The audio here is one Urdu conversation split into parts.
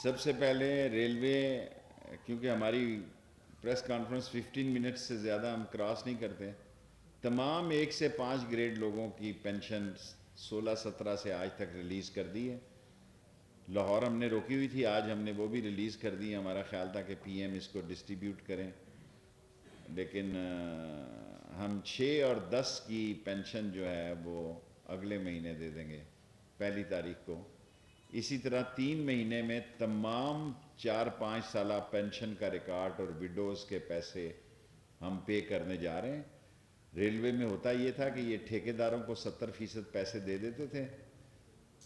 سب سے پہلے ریلوے، کیونکہ ہماری پریس کانفرنس 15 منٹ سے زیادہ ہم کراس نہیں کرتے، تمام 1 سے 5 گریڈ لوگوں کی پینشن 16-17 سے آج تک ریلیز کر دی ہے۔ لاہور ہم نے روکی ہوئی تھی، آج ہم نے وہ بھی ریلیز کر دی ہے۔ ہمارا خیال تھا کہ پی ایم اس کو ڈسٹریبیوٹ کریں، لیکن ہم 6 اور 10 کی پینشن جو ہے وہ اگلے مہینے دے دیں گے، 1 تاریخ کو۔ اسی طرح 3 مہینے میں تمام 4-5 سالہ پینشن کا ریکارڈ اور وڈوز کے پیسے ہم پے کرنے جا رہے ہیں۔ ریلوے میں ہوتا یہ تھا کہ یہ ٹھیکیداروں کو 70% پیسے دے دیتے تھے،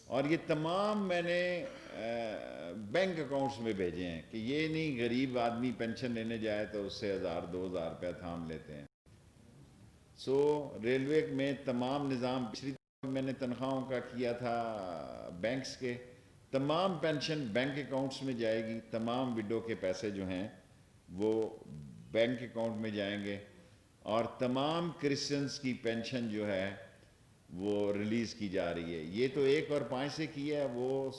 اور یہ تمام میں نے بینک اکاؤنٹس میں بھیجے ہیں، کہ یہ نہیں غریب آدمی پینشن لینے جائے تو اس سے 1000-2000 روپیہ تھام لیتے ہیں۔ ریلوے میں تمام نظام، پچھلی دفعہ میں نے تنخواہوں کا کیا تھا بینکس کے، تمام پینشن بینک اکاؤنٹس میں جائے گی، تمام وڈو کے پیسے جو ہیں وہ بینک اکاؤنٹ میں جائیں گے، اور تمام کرسچنز کی پینشن جو ہے وہ ریلیز کی جا رہی ہے۔ یہ تو 1 اور 5 سے کی ہے، وہ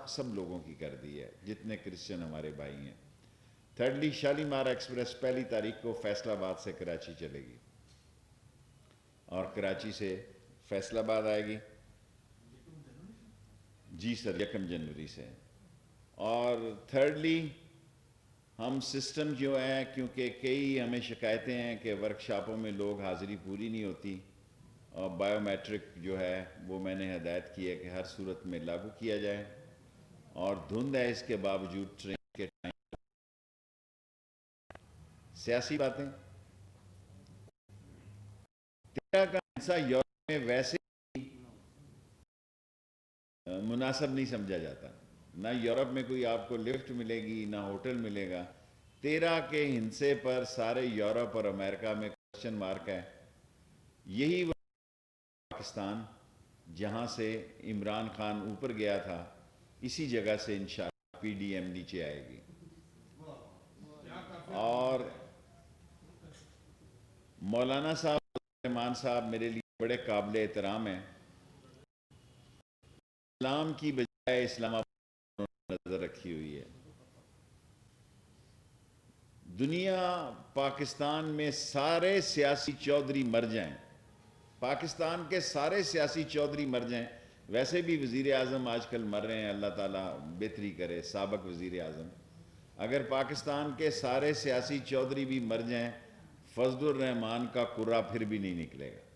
سب لوگوں کی کر دی ہے جتنے کرسچن ہمارے بھائی ہیں۔ تھرڈلی، شالیمار ایکسپریس 1 تاریخ کو فیصل آباد سے کراچی چلے گی، اور کراچی سے فیصل آباد آئے گی۔ جی سر، 1 جنوری سے۔ اور تھرڈلی، ہم سسٹم جو ہے، کیونکہ کئی ہمیں شکایتیں ہیں کہ ورکشاپوں میں لوگ حاضری پوری نہیں ہوتی، اور بائیو میٹرک جو ہے وہ میں نے ہدایت کی ہے کہ ہر صورت میں لاگو کیا جائے، اور دھند ہے اس کے باوجود ٹرین کے ٹائم سیاسی باتیں۔ 13 کا حصہ یورپ میں ویسے مناسب نہیں سمجھا جاتا، نہ یورپ میں کوئی آپ کو لفٹ ملے گی، نہ ہوٹل ملے گا۔ 13 کے ہندسے پر سارے یورپ اور امریکہ میں کوسچن مارک ہے۔ یہی وہ پاکستان جہاں سے عمران خان اوپر گیا تھا، اسی جگہ سے انشاءاللہ پی ڈی ایم نیچے آئے گی۔ اور مولانا صاحب رحمان صاحب میرے لیے بڑے قابل احترام ہیں۔ اسلام کی بجائے اسلام آباد نظر رکھی ہوئی ہے۔ دنیا، پاکستان میں سارے سیاسی چودھری مر جائیں، پاکستان کے سارے سیاسی چودھری مر جائیں، ویسے بھی وزیر اعظم آج کل مر رہے ہیں، اللہ تعالیٰ بہتری کرے، سابق وزیر اعظم، اگر پاکستان کے سارے سیاسی چودھری بھی مر جائیں، فضل الرحمان کا کرہ پھر بھی نہیں نکلے گا۔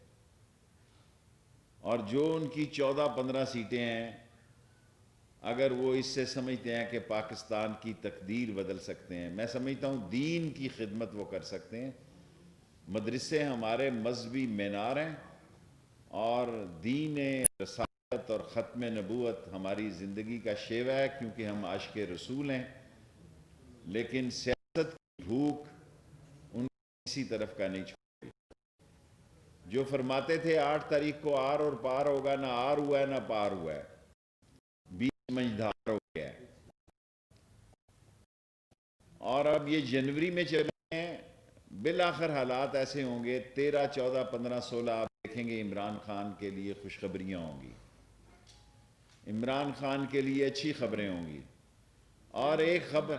اور جو ان کی 14-15 سیٹیں ہیں، اگر وہ اس سے سمجھتے ہیں کہ پاکستان کی تقدیر بدل سکتے ہیں، میں سمجھتا ہوں دین کی خدمت وہ کر سکتے ہیں۔ مدرسے ہمارے مذہبی مینار ہیں، اور دین رسالت اور ختم نبوت ہماری زندگی کا شیوا ہے، کیونکہ ہم عاشق رسول ہیں، لیکن سیاست کی بھوک ان کسی طرف کا نہیں چھوڑی۔ جو فرماتے تھے 8 تاریخ کو آر اور پار ہوگا، نہ آر ہوا ہے نہ پار ہوا ہے، بیچ منجھدار ہو گیا ہے۔ اور اب یہ جنوری میں چلے ہیں، بالآخر حالات ایسے ہوں گے، 13, 14, 15, 16 آپ دیکھیں گے عمران خان کے لیے خوشخبریاں ہوں گی، عمران خان کے لیے اچھی خبریں ہوں گی۔ اور ایک خبر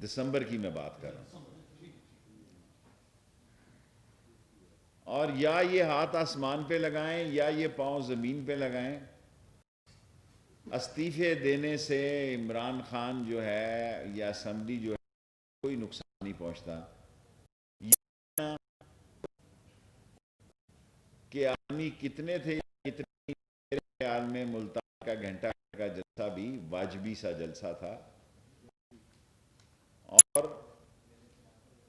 دسمبر کی میں بات کر رہا ہوں، اور یا یہ ہاتھ آسمان پہ لگائیں یا یہ پاؤں زمین پہ لگائیں، استعفے دینے سے عمران خان جو ہے یا اسمبلی جو ہے کوئی نقصان نہیں پہنچتا۔ کہ آدمی کتنے تھے، کتنے، میرے خیال میں ملتان کا گھنٹہ کا جلسہ بھی واجبی سا جلسہ تھا۔ اور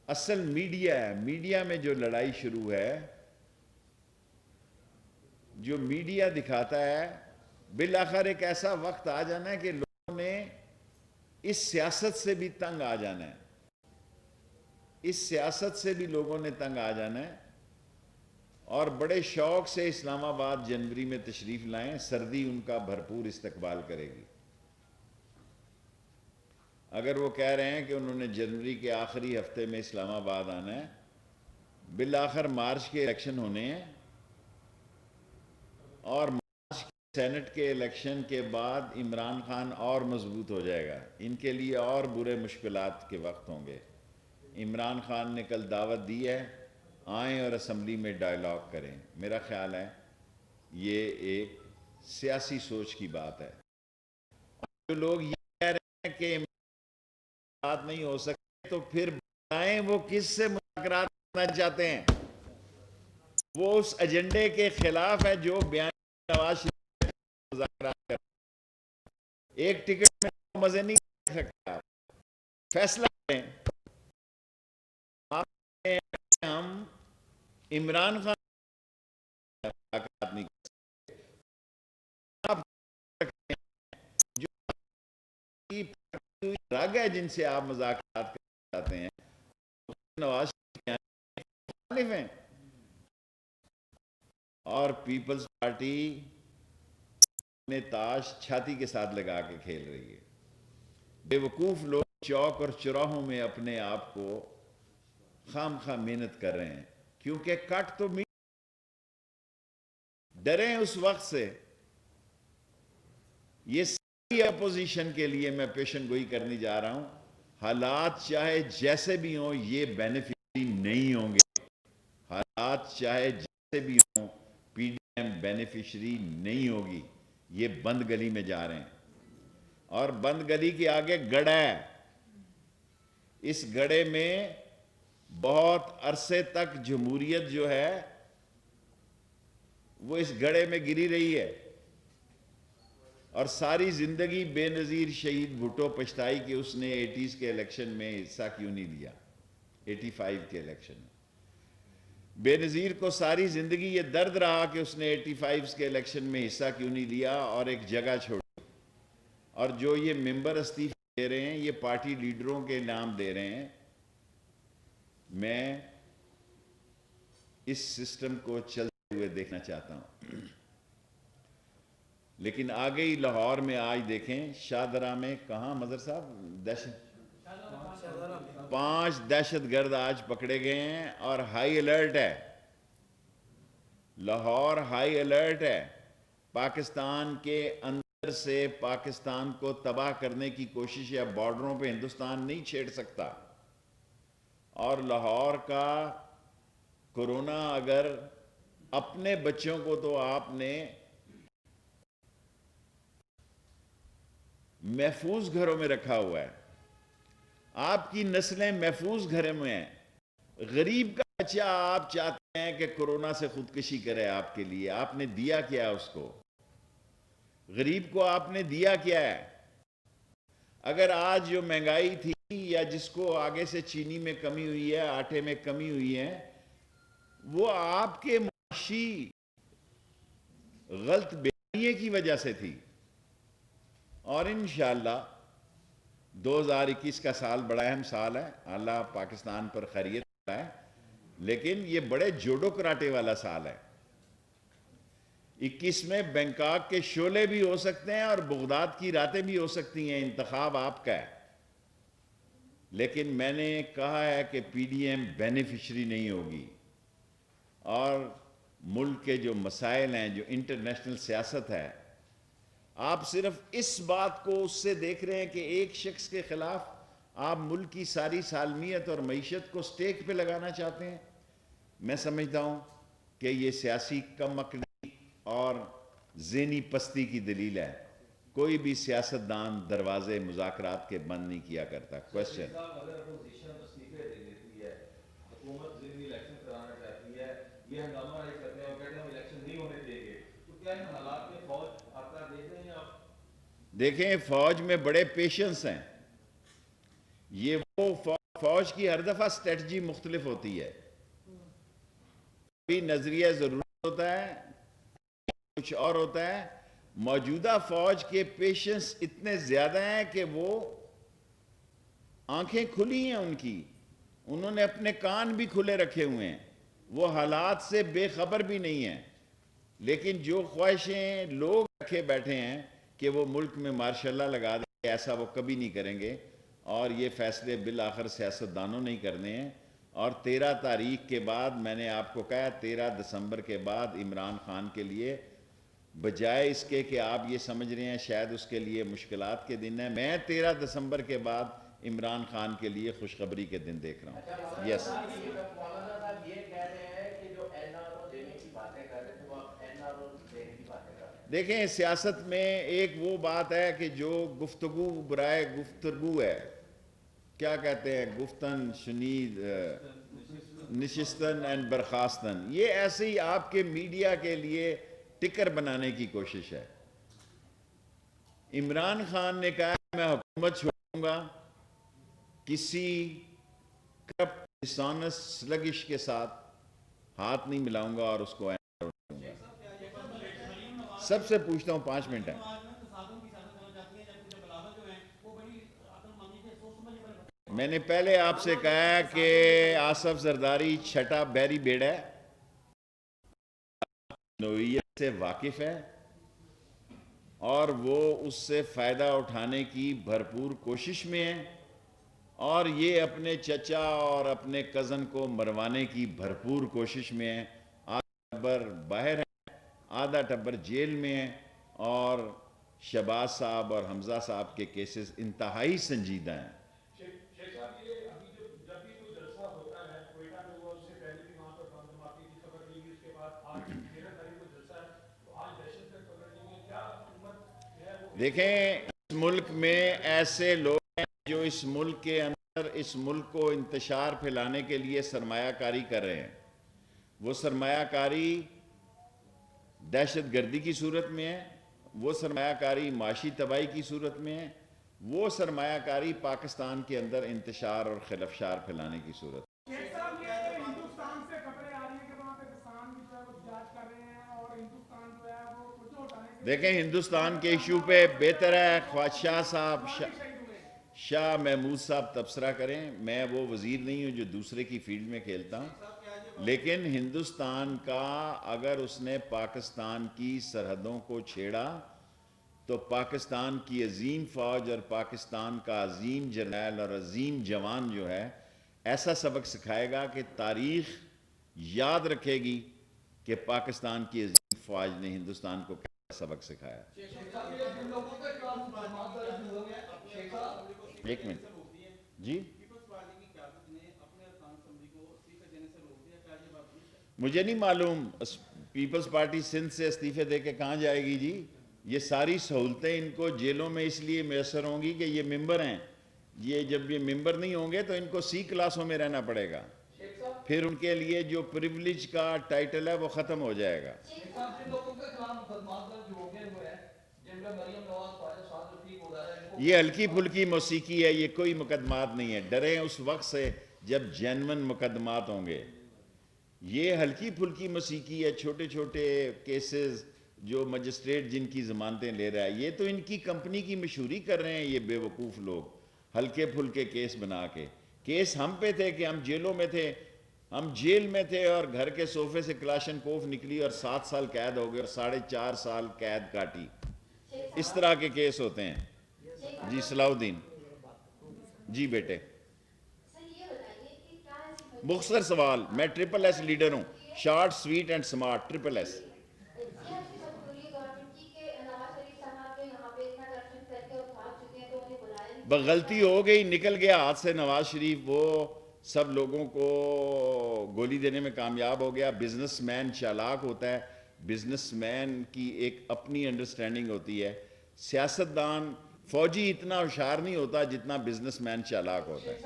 اصل میڈیا ہے، میڈیا میں جو لڑائی شروع ہے، جو میڈیا دکھاتا ہے، بالآخر ایک ایسا وقت آ جانا ہے کہ لوگوں نے اس سیاست سے بھی تنگ آ جانا ہے، اس سیاست سے بھی لوگوں نے تنگ آ جانا ہے، اور بڑے شوق سے اسلام آباد جنوری میں تشریف لائیں، سردی ان کا بھرپور استقبال کرے گی۔ اگر وہ کہہ رہے ہیں کہ انہوں نے جنوری کے آخری ہفتے میں اسلام آباد آنا ہے، بالآخر مارچ کے الیکشن ہونے ہیں، اور سینٹ کے الیکشن کے بعد عمران خان اور مضبوط ہو جائے گا، ان کے لیے اور برے مشکلات کے وقت ہوں گے۔ عمران خان نے کل دعوت دی ہے، آئیں اور اسمبلی میں ڈائیلاگ کریں۔ میرا خیال ہے یہ ایک سیاسی سوچ کی بات ہے۔ جو لوگ یہ کہہ رہے ہیں کہ بات نہیں ہو سکتے، تو پھر بتائیں وہ کس سے مذاکرات کرنا چاہتے ہیں؟ وہ اس ایجنڈے کے خلاف ہے جو بیان نواز شریف مذاکرات کر ایک ٹکٹ میں مزے نہیں کر سکتا۔ فیصلہ کریں، ہم عمران خان مذاکرات نہیں کر سکتے، آپ جو رگ ہے جن سے آپ مذاکرات کرنا چاہتے ہیں، نواز شریف مخالف ہیں، اور پیپلز پارٹی نے تاش چھاتی کے ساتھ لگا کے کھیل رہی ہے۔ بے وقوف لوگ چوک اور چوراہوں میں اپنے آپ کو خام خواہ محنت کر رہے ہیں، کیونکہ کٹ تو ڈریں اس وقت سے۔ یہ ساری اپوزیشن کے لیے میں پیشن گوئی کرنے جا رہا ہوں، حالات چاہے جیسے بھی ہوں یہ بینیفیشری نہیں ہوں گے، حالات چاہے جیسے بھی ہوں پی ڈی ایم بینیفیشری نہیں ہوگی۔ یہ بند گلی میں جا رہے ہیں، اور بند گلی کے آگے گڑھا ہے۔ اس گڑھے میں بہت عرصے تک جمہوریت جو ہے وہ اس گڑھے میں گری رہی ہے، اور ساری زندگی بے نظیر شہید بھٹو پچھتائی کہ اس نے 80s کے الیکشن میں حصہ کیوں نہیں لیا، 85 کے الیکشن میں۔ بے نظیر کو ساری زندگی یہ درد رہا کہ اس نے 85 کے الیکشن میں حصہ کیوں نہیں لیا اور ایک جگہ چھوڑی۔ اور جو یہ ممبر استعفے دے رہے ہیں یہ پارٹی لیڈروں کے نام دے رہے ہیں۔ میں اس سسٹم کو چلتے ہوئے دیکھنا چاہتا ہوں، لیکن آگے ہی لاہور میں آج دیکھیں شاہدرہ میں کہاں مظہر صاحب 5 دہشت گرد آج پکڑے گئے ہیں، اور ہائی الرٹ ہے لاہور، ہائی الرٹ ہے۔ پاکستان کے اندر سے پاکستان کو تباہ کرنے کی کوشش ہے، بارڈروں پہ ہندوستان نہیں چھیڑ سکتا۔ اور لاہور کا کورونا اگر اپنے بچوں کو تو آپ نے محفوظ گھروں میں رکھا ہوا ہے، آپ کی نسلیں محفوظ گھروں میں ہیں، غریب کا بچہ آپ چاہتے ہیں کہ کورونا سے خودکشی کرے، آپ کے لیے آپ نے دیا کیا ہے اس کو؟ غریب کو آپ نے دیا کیا ہے؟ اگر آج جو مہنگائی تھی یا جس کو آگے سے چینی میں کمی ہوئی ہے، آٹے میں کمی ہوئی ہے، وہ آپ کے معاشی غلط بیانیے کی وجہ سے تھی۔ اور انشاءاللہ 2021 کا سال بڑا اہم سال ہے، اللہ پاکستان پر خیریت ہے، لیکن یہ بڑے جوڑو کراٹے والا سال ہے۔ 21 میں بینکاک کے شعلے بھی ہو سکتے ہیں اور بغداد کی راتیں بھی ہو سکتی ہیں، انتخاب آپ کا ہے۔ لیکن میں نے کہا ہے کہ پی ڈی ایم بینیفیشری نہیں ہوگی، اور ملک کے جو مسائل ہیں، جو انٹرنیشنل سیاست ہے، آپ صرف اس بات کو اس سے دیکھ رہے ہیں کہ ایک شخص کے خلاف آپ ملک کی ساری سالمیت اور معیشت کو سٹیک پہ لگانا چاہتے ہیں۔ میں سمجھتا ہوں کہ یہ سیاسی کم عقلی اور ذہنی پستی کی دلیل ہے۔ کوئی بھی سیاستدان دروازے مذاکرات کے بند نہیں کیا کرتا۔ کوشچن اگر اپوزیشن استعفے دے دیتی ہے، حکومت ضمنی الیکشن کرانا چاہتی ہے، یہ ہنگامہ نہیں کرتے ہیں اور کہتے ہیں ہم الیکشن نہیں ہونے دیں گے، تو کیا ان حالات میں فوج آپ کا دیکھ رہے ہیں؟ آپ دیکھیں فوج میں بڑے پیشنس ہیں، یہ وہ فوج کی ہر دفعہ سٹریٹجی مختلف ہوتی ہے، کبھی نظریہ ضرورت ہوتا ہے، کچھ اور ہوتا ہے۔ موجودہ فوج کے پیشنس اتنے زیادہ ہیں کہ وہ آنکھیں کھلی ہیں ان کی، انہوں نے اپنے کان بھی کھلے رکھے ہوئے ہیں، وہ حالات سے بے خبر بھی نہیں ہیں۔ لیکن جو خواہشیں لوگ رکھے بیٹھے ہیں کہ وہ ملک میں مارشاء اللہ لگا دیں، ایسا وہ کبھی نہیں کریں گے، اور یہ فیصلے بالآخر سیاستدانوں نہیں کرنے ہیں۔ اور 13 تاریخ کے بعد میں نے آپ کو کہا 13 دسمبر کے بعد عمران خان کے لیے بجائے اس کے کہ آپ یہ سمجھ رہے ہیں شاید اس کے لیے مشکلات کے دن ہیں. میں 13 دسمبر کے بعد عمران خان کے لیے خوشخبری کے دن دیکھ رہا ہوں. یس مولانا صاحب یہ کہہ رہے ہیں کہ جو این آر او دینے کی باتیں کر رہے ہیں، وہ آپ این آر او دینے کی باتیں کر رہے ہیں. دیکھیں سیاست میں ایک وہ بات ہے کہ جو گفتگو برائے گفتگو ہے، کیا کہتے ہیں، گفتن شنید نشستن اینڈ برخاستن، یہ ایسے ہی آپ کے میڈیا کے لیے ٹکر بنانے کی کوشش ہے. عمران خان نے کہا میں حکومت چھوڑوں گا، کسی کرپٹ ڈسانس سلگش کے ساتھ ہاتھ نہیں ملاؤں گا اور اس کو دوں گا. سب سے پوچھتا ہوں 5 منٹ ہے. میں نے پہلے آپ سے کہا کہ آصف زرداری چھٹا بیری بیڑ ہے، نوعیت سے واقف ہے اور وہ اس سے فائدہ اٹھانے کی بھرپور کوشش میں ہے، اور یہ اپنے چچا اور اپنے کزن کو مروانے کی بھرپور کوشش میں ہے. آدھا ٹبر باہر ہے، آدھا ٹبر جیل میں ہے، اور شہباز صاحب اور حمزہ صاحب کے کیسز انتہائی سنجیدہ ہیں. دیکھیں اس ملک میں ایسے لوگ ہیں جو اس ملک کے اندر اس ملک کو انتشار پھیلانے کے لیے سرمایہ کاری کر رہے ہیں. وہ سرمایہ کاری دہشت گردی کی صورت میں ہے، وہ سرمایہ کاری معاشی تباہی کی صورت میں ہے، وہ سرمایہ کاری پاکستان کے اندر انتشار اور خلفشار پھیلانے کی صورت. ہندوستان سے خبریں آ رہی ہیں کہ وہاں پہ کسان بھی جو ہے وہ جانچ کر رہے ہیں اور ہندوستان جو ہے وہ کچھ اٹھانے کے دیکھیں ہندوستان کے ایشو پہ بہتر ہے خواجہ شاہ صاحب شاہ محمود صاحب تبصرہ کریں. میں وہ وزیر نہیں ہوں جو دوسرے کی فیلڈ میں کھیلتا ہوں، لیکن ہندوستان کا اگر اس نے پاکستان کی سرحدوں کو چھیڑا تو پاکستان کی عظیم فوج اور پاکستان کا عظیم جرنیل اور عظیم جوان جو ہے ایسا سبق سکھائے گا کہ تاریخ یاد رکھے گی کہ پاکستان کی عظیم فوج نے ہندوستان کو کیا سبق سکھایا. ایک منٹ جی، مجھے نہیں معلوم پیپلز پارٹی سندھ سے استعفے دے کے کہاں جائے گی. جی یہ ساری سہولتیں ان کو جیلوں میں اس لیے میسر ہوں گی کہ یہ ممبر ہیں. یہ جب یہ ممبر نہیں ہوں گے تو ان کو سی کلاسوں میں رہنا پڑے گا، پھر ان کے لیے جو پریولیج کا ٹائٹل ہے وہ ختم ہو جائے گا. یہ ہلکی پھلکی موسیقی ہے، یہ کوئی مقدمات نہیں ہے. ڈریں اس وقت سے جب جینون مقدمات ہوں گے. یہ ہلکی پھلکی موسیقی ہے، چھوٹے چھوٹے کیسز جو مجسٹریٹ جن کی ضمانتیں لے رہا ہے. یہ تو ان کی کمپنی کی مشہوری کر رہے ہیں یہ بے وقوف لوگ، ہلکے پھلکے کیس بنا کے. کیس ہم پہ تھے کہ ہم جیلوں میں تھے، ہم جیل میں تھے اور گھر کے صوفے سے کلاشن کوف نکلی اور 7 سال قید ہو گئے اور 4.5 سال قید کاٹی. اس طرح کے کیس ہوتے ہیں. جی صلاح الدین جی بیٹے، مختصر سوال. میں ٹرپل ایس لیڈر ہوں، short sweet and smart. Triple S. غلطی ہو گئی، نکل گیا ہاتھ سے نواز شریف. وہ سب لوگوں کو گولی دینے میں کامیاب ہو گیا. بزنس مین چالاک ہوتا ہے، بزنس مین کی ایک اپنی انڈرسٹینڈنگ ہوتی ہے. سیاستدان فوجی اتنا ہوشیار نہیں ہوتا جتنا بزنس مین چالاک ہوتا ہے.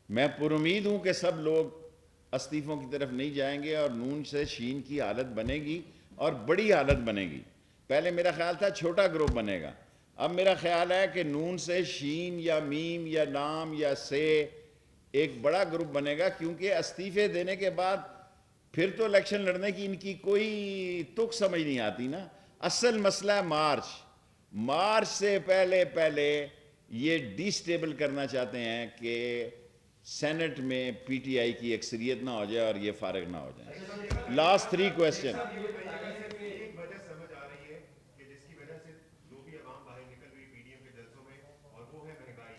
میں پر امید ہوں کہ سب لوگ استعفوں کی طرف نہیں جائیں گے اور نون سے شین کی حالت بنے گی اور بڑی حالت بنے گی. پہلے میرا خیال تھا چھوٹا گروپ بنے گا، اب میرا خیال ہے کہ نون سے شین یا میم یا نام یا سے ایک بڑا گروپ بنے گا، کیونکہ استعفے دینے کے بعد پھر تو الیکشن لڑنے کی ان کی کوئی تک سمجھ نہیں آتی نا. اصل مسئلہ ہے مارچ سے پہلے یہ ڈی سٹیبل کرنا چاہتے ہیں کہ سینٹ میں پی ٹی آئی کی اکثریت نہ ہو جائے اور یہ فارغ نہ ہو جائیں. Last 3 question. ایک وجہ سمجھ آ رہی ہے کہ جس کی وجہ سے جو بھی عوام باہر نکل رہی پی ڈی ایم کے جلسوں میں، اور وہ ہے مہنگائی.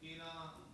13